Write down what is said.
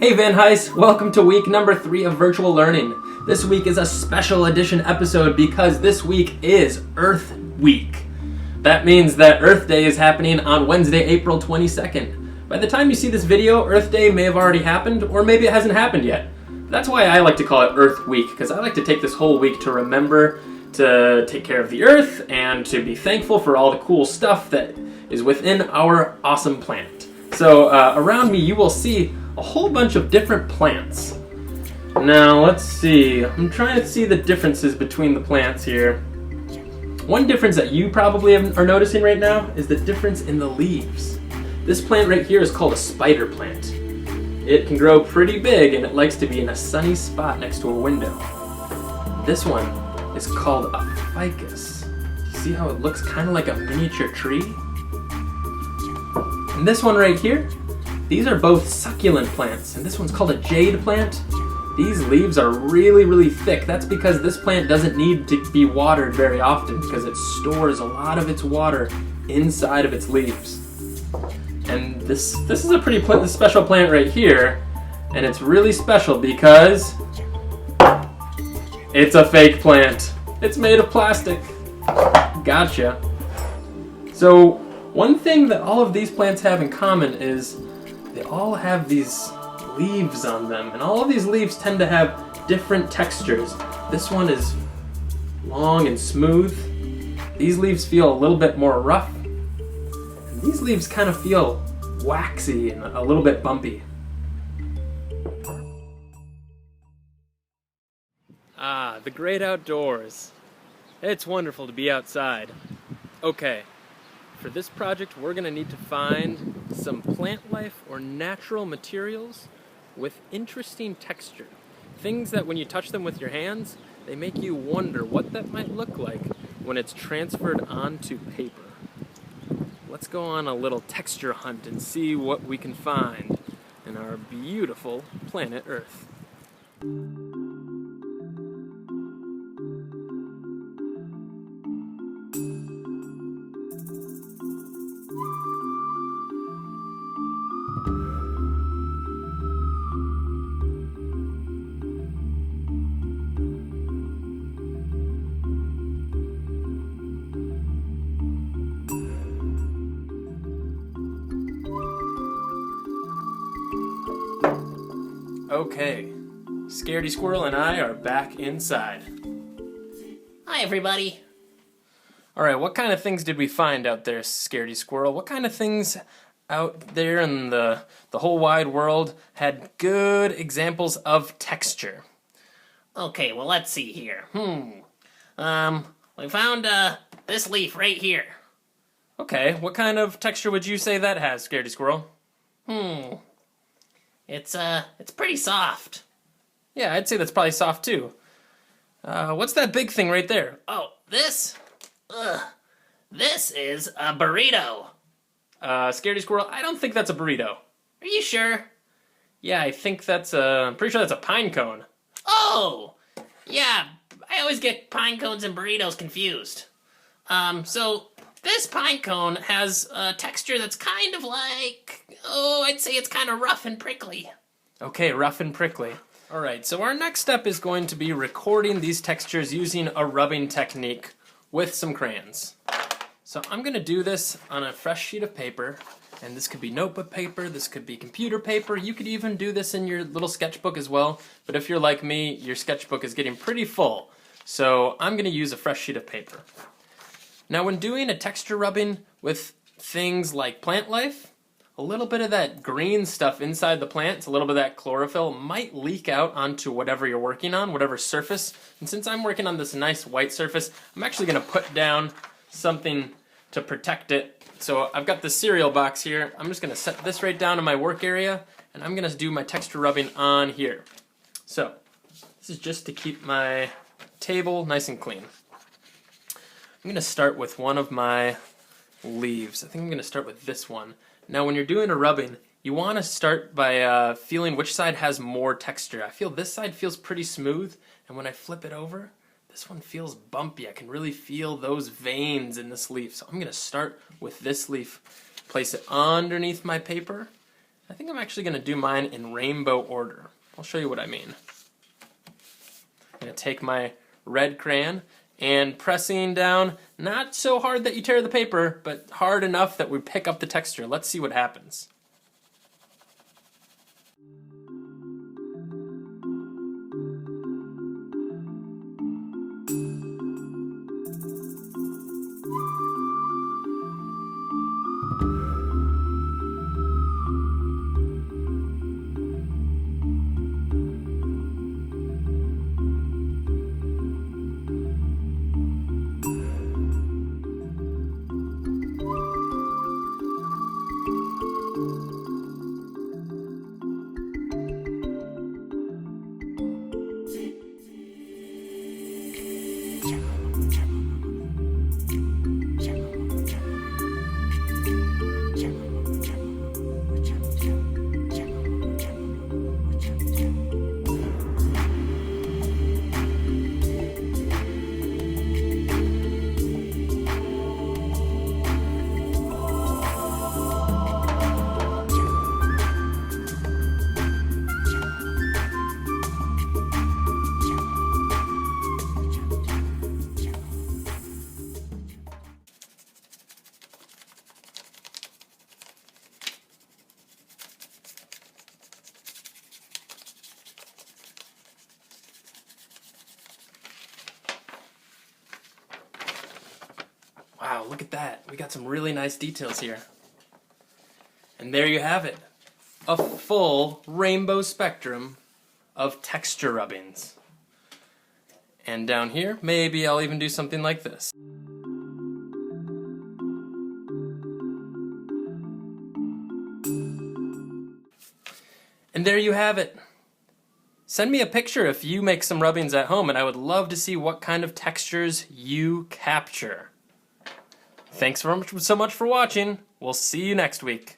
Hey Van Heist, welcome to week number 3 of virtual learning. This week is a special edition episode because this week is Earth Week. That means that Earth Day is happening on Wednesday, April 22nd. By the time you see this video, Earth Day may have already happened, or maybe it hasn't happened yet. That's why I like to call it Earth Week, because I like to take this whole week to remember to take care of the Earth and to be thankful for all the cool stuff that is within our awesome planet. So around me you will see a whole bunch of different plants. Now let's see, I'm trying to see the differences between the plants here. One difference that you probably are noticing right now is the difference in the leaves. This plant right here is called a spider plant. It can grow pretty big and it likes to be in a sunny spot next to a window. This one is called a ficus. You see how it looks kind of like a miniature tree? And this one right here, these are both succulent plants, and this one's called a jade plant. These leaves are really, really thick. That's because this plant doesn't need to be watered very often because it stores a lot of its water inside of its leaves. And this is a pretty special plant right here, and it's really special because it's a fake plant. It's made of plastic. Gotcha. So one thing that all of these plants have in common is they all have these leaves on them, and all of these leaves tend to have different textures. This one is long and smooth. These leaves feel a little bit more rough. And these leaves kind of feel waxy and a little bit bumpy. Ah, the great outdoors. It's wonderful to be outside. Okay. For this project, we're going to need to find some plant life or natural materials with interesting texture. Things that when you touch them with your hands, they make you wonder what that might look like when it's transferred onto paper. Let's go on a little texture hunt and see what we can find in our beautiful planet Earth. Okay, Scaredy Squirrel and I are back inside. Hi, everybody. Alright, what kind of things did we find out there, Scaredy Squirrel? What kind of things out there in the whole wide world had good examples of texture? Okay, well, let's see here. We found this leaf right here. Okay, what kind of texture would you say that has, Scaredy Squirrel? It's pretty soft. Yeah, I'd say that's probably soft too. What's that big thing right there? Oh, this? This is a burrito. Scaredy Squirrel, I don't think that's a burrito. Are you sure? Yeah, I think I'm pretty sure that's a pine cone. Oh! Yeah, I always get pine cones and burritos confused. So this pine cone has a texture that's kind of like, I'd say it's kind of rough and prickly. Okay, rough and prickly. Alright, so our next step is going to be recording these textures using a rubbing technique with some crayons. So I'm going to do this on a fresh sheet of paper, and this could be notebook paper, this could be computer paper, you could even do this in your little sketchbook as well, but if you're like me, your sketchbook is getting pretty full, so I'm going to use a fresh sheet of paper. Now when doing a texture rubbing with things like plant life, a little bit of that green stuff inside the plant, a little bit of that chlorophyll, might leak out onto whatever you're working on, whatever surface. And since I'm working on this nice white surface, I'm actually going to put down something to protect it. So I've got the cereal box here. I'm just going to set this right down in my work area, and I'm going to do my texture rubbing on here. So this is just to keep my table nice and clean. I'm going to start with one of my leaves. I think I'm going to start with this one. Now when you're doing a rubbing, you want to start by feeling which side has more texture. I feel this side feels pretty smooth, and when I flip it over, this one feels bumpy. I can really feel those veins in this leaf. So I'm going to start with this leaf, place it underneath my paper, I think I'm actually going to do mine in rainbow order. I'll show you what I mean. I'm going to take my red crayon and pressing down, not so hard that you tear the paper, but hard enough that we pick up the texture. Let's see what happens. Wow, look at that. We got some really nice details here. And there you have it. A full rainbow spectrum of texture rubbings. And down here, maybe I'll even do something like this. And there you have it. Send me a picture if you make some rubbings at home, and I would love to see what kind of textures you capture. Thanks so much for watching. We'll see you next week.